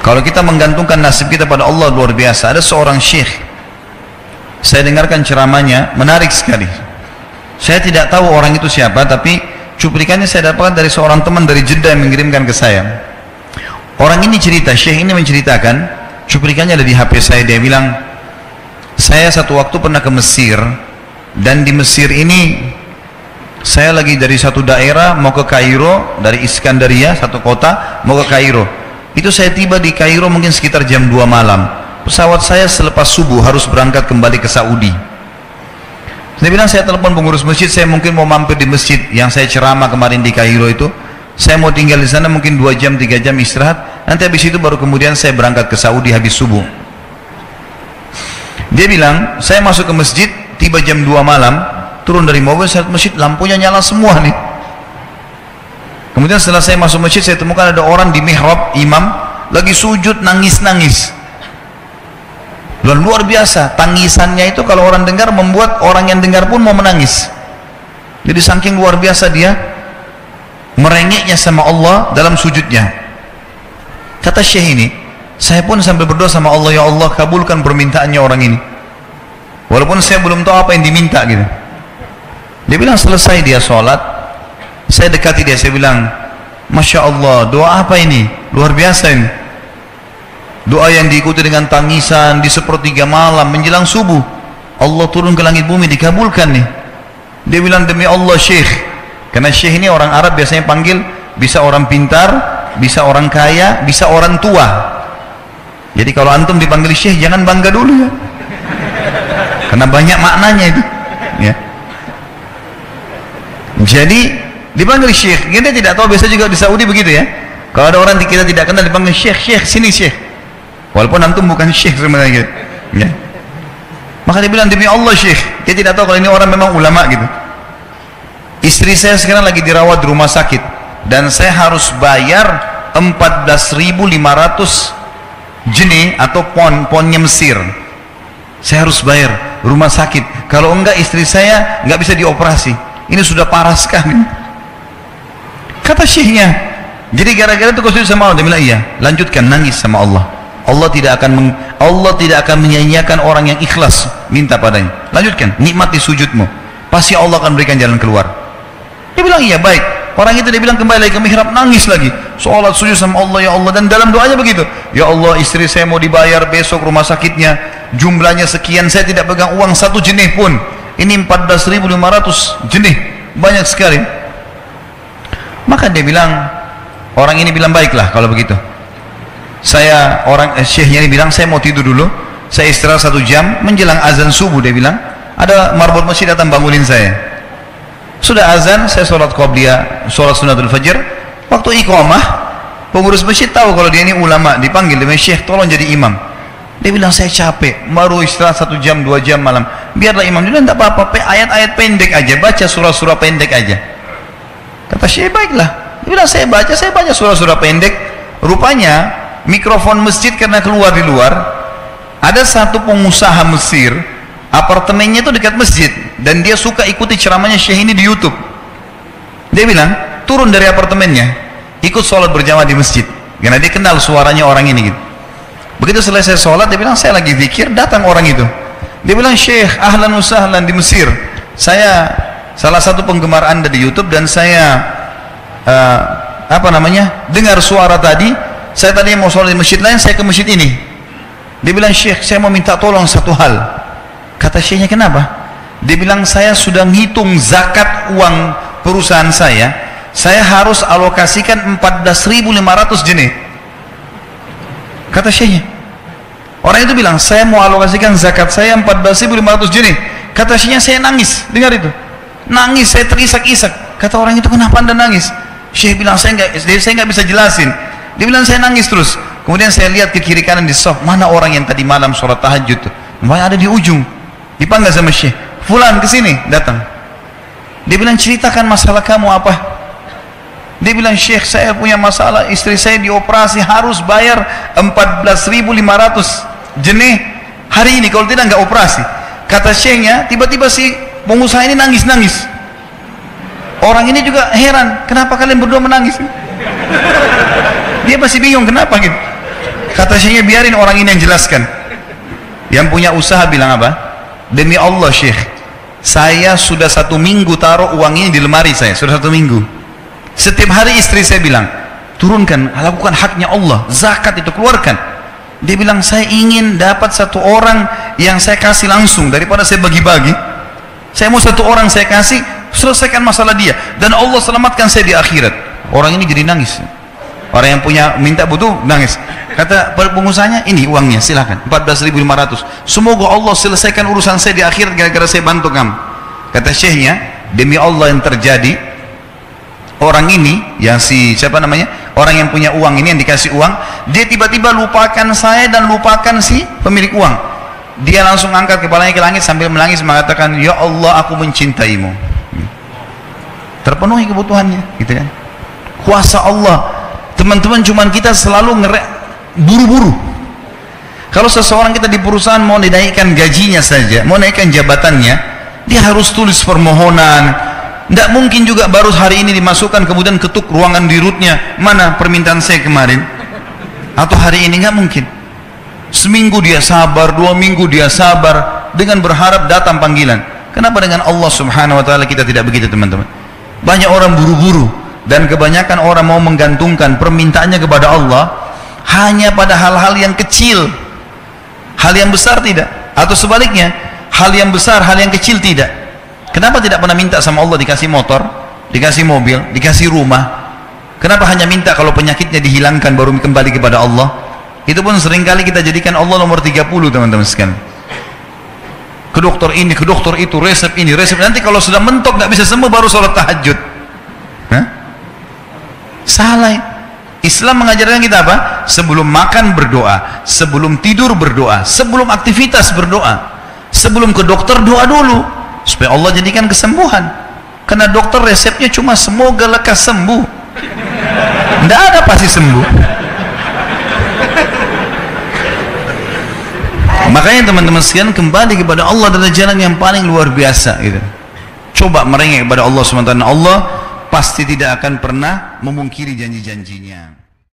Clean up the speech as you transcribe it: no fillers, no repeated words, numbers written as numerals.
Kalau kita menggantungkan nasib kita pada Allah luar biasa. Ada seorang syekh, saya dengarkan ceramahnya, menarik sekali. Saya tidak tahu orang itu siapa, tapi cuplikannya saya dapatkan dari seorang teman dari Jeddah yang mengirimkan ke saya. Orang ini cerita, syekh ini menceritakan, cuplikannya ada di HP saya. Dia bilang, saya satu waktu pernah ke Mesir, dan di Mesir ini saya lagi dari satu daerah mau ke Kairo, dari Iskandaria, satu kota, mau ke Kairo. Itu saya tiba di Kairo mungkin sekitar jam 2 malam. Pesawat saya selepas subuh harus berangkat kembali ke Saudi. Saya bilang, saya telepon pengurus masjid, saya mungkin mau mampir di masjid yang saya ceramah kemarin di Kairo itu. Saya mau tinggal di sana mungkin 2 jam, 3 jam istirahat. Nanti habis itu baru kemudian saya berangkat ke Saudi habis subuh. Dia bilang, saya masuk ke masjid, tiba jam 2 malam, turun dari mobil, saya lihat masjid, lampunya nyala semua nih. Kemudian setelah saya masuk masjid, saya temukan ada orang di mihrab, imam, lagi sujud, nangis-nangis. Dan luar biasa, tangisannya itu kalau orang dengar, membuat orang yang dengar pun mau menangis. Jadi saking luar biasa dia, merengeknya sama Allah dalam sujudnya. Kata syekh ini, saya pun sambil berdoa sama Allah, ya Allah kabulkan permintaannya orang ini. Walaupun saya belum tahu apa yang diminta gitu. Dia bilang selesai dia sholat, saya dekati dia, saya bilang, Masya Allah, doa apa ini? Luar biasa ini. Doa yang diikuti dengan tangisan di sepertiga malam menjelang subuh. Allah turun ke langit bumi, dikabulkan nih. Dia bilang, demi Allah syekh. Karena syekh ini orang Arab biasanya panggil, bisa orang pintar, bisa orang kaya, bisa orang tua. Jadi kalau antum dipanggil syekh, jangan bangga dulu ya. Karena banyak maknanya itu. Ya. Jadi dipanggil syekh. Kita tidak tahu, biasa juga di Saudi begitu ya. Kalau ada orang kita tidak kenal dipanggil syekh, syekh sini syekh. Walaupun antum bukan syekh sebenarnya gitu. Ya. Maka dia bilang, demi Allah syekh. Dia tidak tahu kalau ini orang memang ulama gitu. Istri saya sekarang lagi dirawat di rumah sakit dan saya harus bayar 14.500 jenih atau ponnya Mesir. Saya harus bayar rumah sakit. Kalau enggak istri saya enggak bisa dioperasi. Ini sudah parah sekali. Kata syekhnya, jadi gara-gara itu kau sujud sama Allah. Dia bilang, iya, lanjutkan nangis sama Allah. Allah tidak akan menyanyiakan orang yang ikhlas minta padanya. Lanjutkan, nikmati sujudmu, pasti Allah akan berikan jalan keluar. Dia bilang, iya baik. Orang itu dia bilang kembali lagi ke mihrab, nangis lagi, sholat sujud sama Allah, ya Allah. Dan dalam doanya begitu, ya Allah istri saya mau dibayar besok rumah sakitnya, jumlahnya sekian, saya tidak pegang uang 1 jenih pun. Ini 14.500 jenih, banyak sekali. Maka dia bilang, orang ini bilang, baiklah kalau begitu. Saya, syekhnya ini bilang, saya mau tidur dulu, saya istirahat 1 jam, menjelang azan subuh dia bilang, ada marbot masjid datang bangunin saya. Sudah azan, saya sholat qobliyah, sholat sunatul fajr. Waktu iqamah, pengurus masjid tahu kalau dia ini ulama, dipanggil, dia bilang, syekh tolong jadi imam. Dia bilang, saya capek, baru istirahat 1 jam, 2 jam malam, biarlah imam. Dia bilang, tidak apa-apa, ayat-ayat pendek aja, baca surah-surah pendek aja. Kata syekh, baiklah. Dia bilang, saya baca surah-surah pendek. Rupanya mikrofon masjid karena keluar di luar, ada satu pengusaha Mesir, apartemennya itu dekat masjid, dan dia suka ikuti ceramahnya syekh ini di YouTube. Dia bilang, turun dari apartemennya, ikut sholat berjamaah di masjid, karena dia kenal suaranya orang ini gitu. Begitu selesai sholat, dia bilang, saya lagi zikir, datang orang itu. Dia bilang, syekh ahlan usahlan di Mesir, saya salah satu penggemar anda di YouTube, dan saya dengar suara tadi. Saya tadi mau sholat di masjid lain, saya ke masjid ini. Dia bilang, syekh saya mau minta tolong satu hal. Kata syekhnya, kenapa? Dia bilang, saya sudah ngitung zakat uang perusahaan saya harus alokasikan 14.500 jenih. Kata syekhnya, orang itu bilang, saya mau alokasikan zakat saya 14.500 jenih. Kata syekhnya, saya nangis, dengar itu, nangis, saya terisak-isak. Kata orang itu, kenapa anda nangis? Syekh bilang, saya nggak bisa jelasin. Dia bilang, saya nangis terus. Kemudian saya lihat ke kiri kanan di saf, mana orang yang tadi malam sholat tahajud tuh? Namanya ada di ujung. Dipanggil sama syekh, fulan kesini, datang. Dia bilang, ceritakan masalah kamu apa? Dia bilang, syekh saya punya masalah, istri saya dioperasi, harus bayar 14.500 jenih hari ini, kalau tidak nggak operasi. Kata syekhnya, tiba-tiba si pengusaha ini nangis-nangis. Orang ini juga heran, kenapa kalian berdua menangis? Dia masih bingung kenapa gitu. Kata syekhnya, biarin orang ini yang jelaskan. Yang punya usaha bilang apa? Demi Allah Syekh, saya sudah 1 minggu taruh uang ini di lemari saya, sudah 1 minggu. Setiap hari istri saya bilang, turunkan, lakukan haknya Allah, zakat itu keluarkan. Dia bilang, saya ingin dapat 1 orang yang saya kasih langsung daripada saya bagi-bagi. Saya mau 1 orang saya kasih, selesaikan masalah dia, dan Allah selamatkan saya di akhirat. Orang ini jadi nangis. Orang yang punya minta butuh nangis. Kata pengusahanya, ini uangnya, silakan, 14.500. Semoga Allah selesaikan urusan saya di akhirat gara-gara saya bantu kamu. Kata syekhnya, demi Allah yang terjadi, orang ini yang siapa namanya, orang yang punya uang ini, yang dikasih uang, dia tiba-tiba lupakan saya dan lupakan si pemilik uang. Dia langsung angkat kepalanya ke langit sambil menangis mengatakan, ya Allah, aku mencintaimu. Terpenuhi kebutuhannya, gitu kan? Kuasa Allah. Teman-teman, cuman kita selalu buru-buru. Kalau seseorang kita di perusahaan mau dinaikkan gajinya saja, mau naikkan jabatannya, dia harus tulis permohonan. Tidak mungkin juga baru hari ini dimasukkan kemudian ketuk ruangan dirutnya, mana permintaan saya kemarin, atau hari ini, nggak mungkin. Seminggu dia sabar, 2 minggu dia sabar dengan berharap datang panggilan. Kenapa dengan Allah Subhanahu wa taala kita tidak begitu, teman-teman? Banyak orang buru-buru, dan kebanyakan orang mau menggantungkan permintaannya kepada Allah hanya pada hal-hal yang kecil, hal yang besar tidak, atau sebaliknya, hal yang besar, hal yang kecil tidak. Kenapa tidak pernah minta sama Allah dikasih motor, dikasih mobil, dikasih rumah? Kenapa hanya minta kalau penyakitnya dihilangkan baru kembali kepada Allah? Itu pun seringkali kita jadikan Allah nomor 30, teman-teman sekalian. Ke dokter ini, ke dokter itu, resep ini, resep, nanti kalau sudah mentok nggak bisa sembuh baru sholat tahajud. Hah? Salah. Islam mengajarkan kita apa? Sebelum makan berdoa, sebelum tidur berdoa, sebelum aktivitas berdoa, sebelum ke dokter doa dulu supaya Allah jadikan kesembuhan. Karena dokter resepnya cuma semoga lekas sembuh, tidak ada pasti sembuh. Makanya teman-teman sekalian, kembali kepada Allah adalah jalan yang paling luar biasa gitu. Coba merengek kepada Allah SWT, Allah pasti tidak akan pernah memungkiri janji-janjinya.